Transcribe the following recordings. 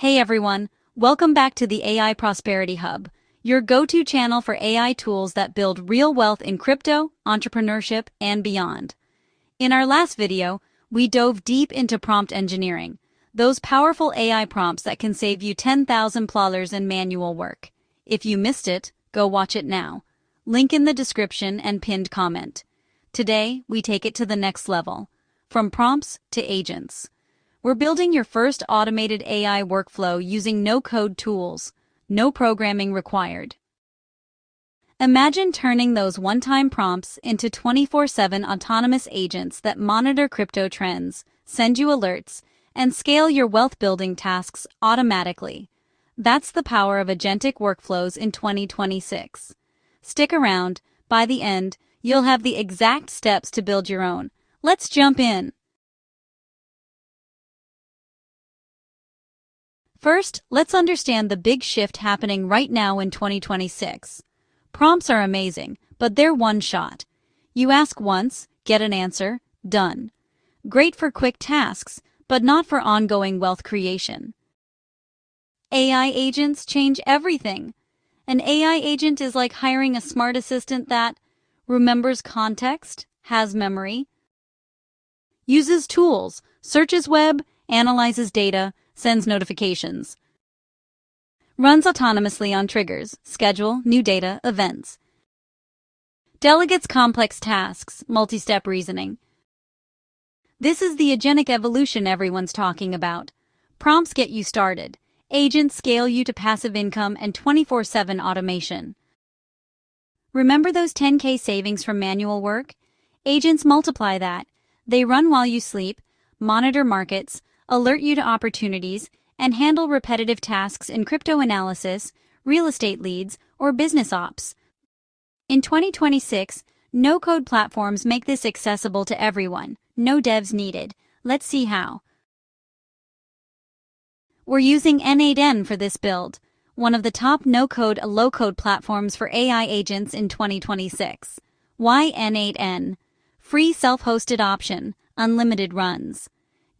Hey everyone, welcome back to the AI Prosperity Hub, your go-to channel for AI tools that build real wealth in crypto, entrepreneurship, and beyond. In our last video, we dove deep into prompt engineering, those powerful AI prompts that can save you $10,000 in manual work. If you missed it, go watch it now. Link in the description and pinned comment. Today, we take it to the next level, from prompts to agents. We're building your first automated AI workflow using no-code tools, no programming required. Imagine turning those one-time prompts into 24/7 autonomous agents that monitor crypto trends, send you alerts, and scale your wealth-building tasks automatically. That's the power of agentic workflows in 2026. Stick around. By the end, you'll have the exact steps to build your own. Let's jump in. First, let's understand the big shift happening right now in 2026. Prompts are amazing, but they're one shot. You ask once, get an answer, done. Great for quick tasks, but not for ongoing wealth creation. AI agents change everything. An AI agent is like hiring a smart assistant that remembers context, has memory, uses tools, searches web, analyzes data, sends notifications, runs autonomously on triggers, schedule, new data, events, delegates complex tasks, multi-step reasoning. This is the agentic evolution everyone's talking about. Prompts get you started. Agents scale you to passive income and 24/7 automation. Remember those 10K savings from manual work? Agents multiply that. They run while you sleep, monitor markets, alert you to opportunities, and handle repetitive tasks in crypto analysis, real estate leads, or business ops. In 2026, no-code platforms make this accessible to everyone. No devs needed. Let's see how. We're using N8N for this build, one of the top no-code, low-code platforms for AI agents in 2026. Why N8N? Free self-hosted option, unlimited runs.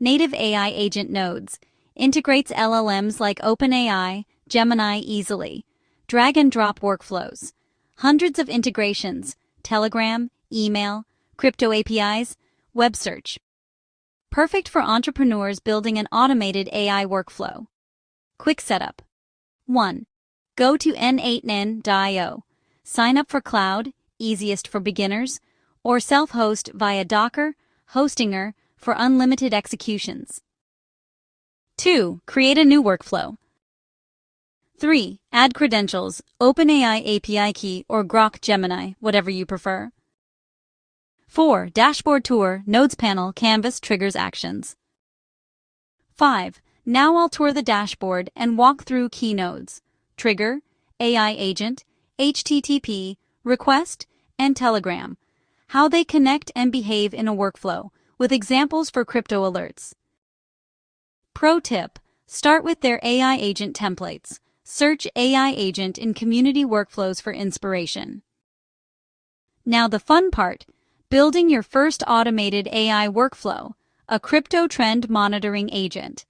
Native AI agent nodes. Integrates LLMs like OpenAI, Gemini easily. Drag and drop workflows. Hundreds of integrations. Telegram, email, crypto APIs, web search. Perfect for entrepreneurs building an automated AI workflow. Quick setup. 1. Go to n8n.io. Sign up for cloud, easiest for beginners, or self-host via Docker, Hostinger, for unlimited executions. 2. Create a new workflow. 3. Add credentials, OpenAI API key or Grok Gemini, whatever you prefer. 4. Dashboard tour, nodes panel, canvas triggers actions. 5. Now I'll tour the dashboard and walk through key nodes, trigger, AI agent, HTTP, request, and Telegram, how they connect and behave in a workflow, with examples for crypto alerts. Pro tip: start with their AI agent templates. Search AI agent in community workflows for inspiration. Now the fun part, building your first automated AI workflow, a crypto trend monitoring agent.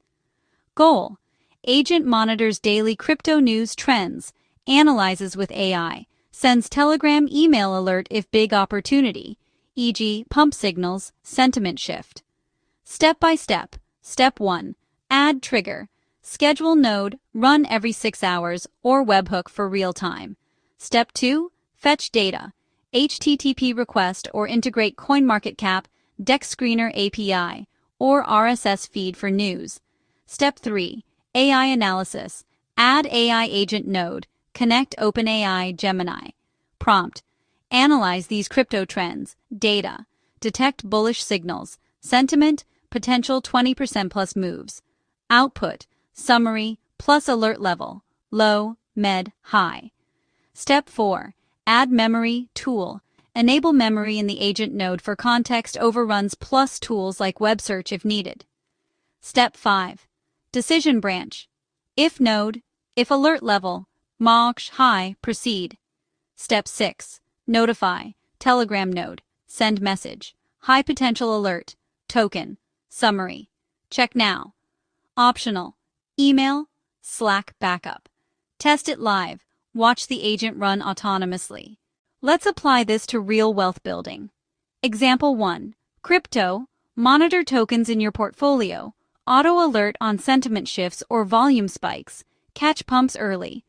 Goal: agent monitors daily crypto news trends, analyzes with AI, sends Telegram email alert if big opportunity, e.g. pump signals, sentiment shift. Step by step. Step 1. Add trigger. Schedule node, run every 6 hours, or webhook for real time. Step 2. Fetch data. HTTP request or integrate CoinMarketCap, DEX Screener API, or RSS feed for news. Step 3. AI analysis. Add AI agent node. Connect OpenAI Gemini. Prompt: analyze these crypto trends, data, detect bullish signals, sentiment, potential 20% plus moves. Output: summary plus alert level, low, med, high. Step 4. Add memory, tool. Enable memory in the agent node for context overruns plus tools like web search if needed. Step 5. Decision branch. If node, if alert level, MOX high, proceed. Step 6. Notify, Telegram node, send message, high potential alert, token, summary. Check now. Optional, email, Slack backup. Test it live. Watch the agent run autonomously. Let's apply this to real wealth building. Example 1. Crypto. Monitor tokens in your portfolio. Auto alert on sentiment shifts or volume spikes. Catch pumps early.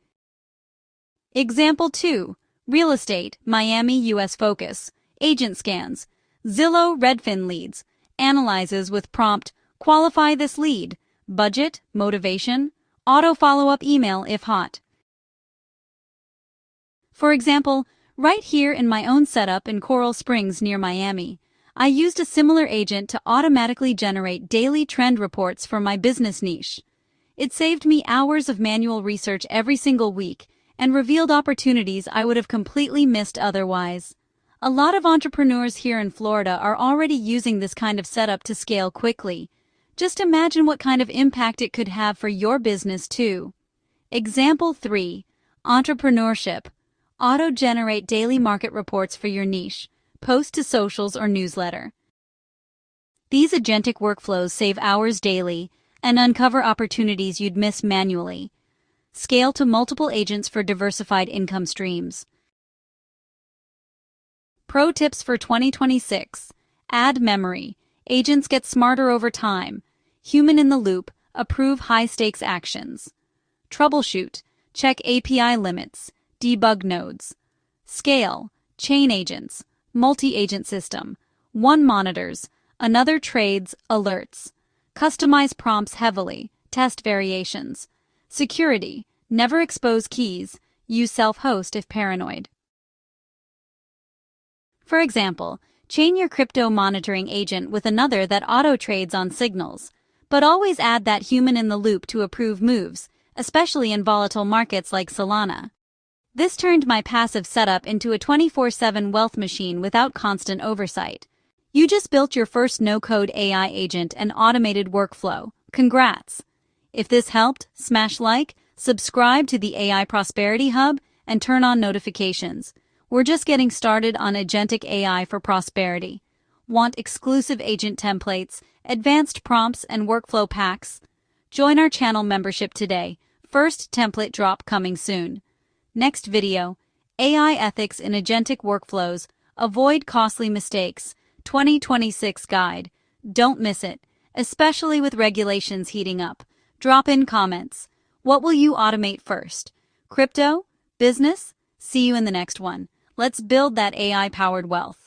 Example 2. Real estate. Miami, U.S. focus. Agent scans. Zillow, Redfin leads. Analyzes with prompt, qualify this lead. Budget, motivation. Auto follow-up email if hot. For example, right here in my own setup in Coral Springs near Miami, I used a similar agent to automatically generate daily trend reports for my business niche. It saved me hours of manual research every single week and revealed opportunities I would have completely missed otherwise. A lot of entrepreneurs here in Florida are already using this kind of setup to scale quickly. Just imagine what kind of impact it could have for your business too. Example 3. Entrepreneurship. Auto-generate daily market reports for your niche. Post to socials or newsletter. These agentic workflows save hours daily and uncover opportunities you'd miss manually. Scale to multiple agents for diversified income streams. Pro tips for 2026. Add memory. Agents get smarter over time. Human in the loop. Approve high-stakes actions. Troubleshoot. Check API limits. Debug nodes. Scale. Chain agents. Multi-agent system. One monitors. Another trades, alerts. Customize prompts heavily. Test variations. Security. Never expose keys. Use self-host if paranoid. For example, chain your crypto monitoring agent with another that auto-trades on signals. But always add that human in the loop to approve moves, especially in volatile markets like Solana. This turned my passive setup into a 24/7 wealth machine without constant oversight. You just built your first no-code AI agent and automated workflow. Congrats! If this helped, smash like, subscribe to the AI Prosperity Hub, and turn on notifications. We're just getting started on Agentic AI for prosperity. Want exclusive agent templates, advanced prompts, and workflow packs? Join our channel membership today. First template drop coming soon. Next video, AI Ethics in Agentic Workflows, Avoid Costly Mistakes, 2026 Guide. Don't miss it, especially with regulations heating up. Drop in comments. What will you automate first? Crypto? Business? See you in the next one. Let's build that AI-powered wealth.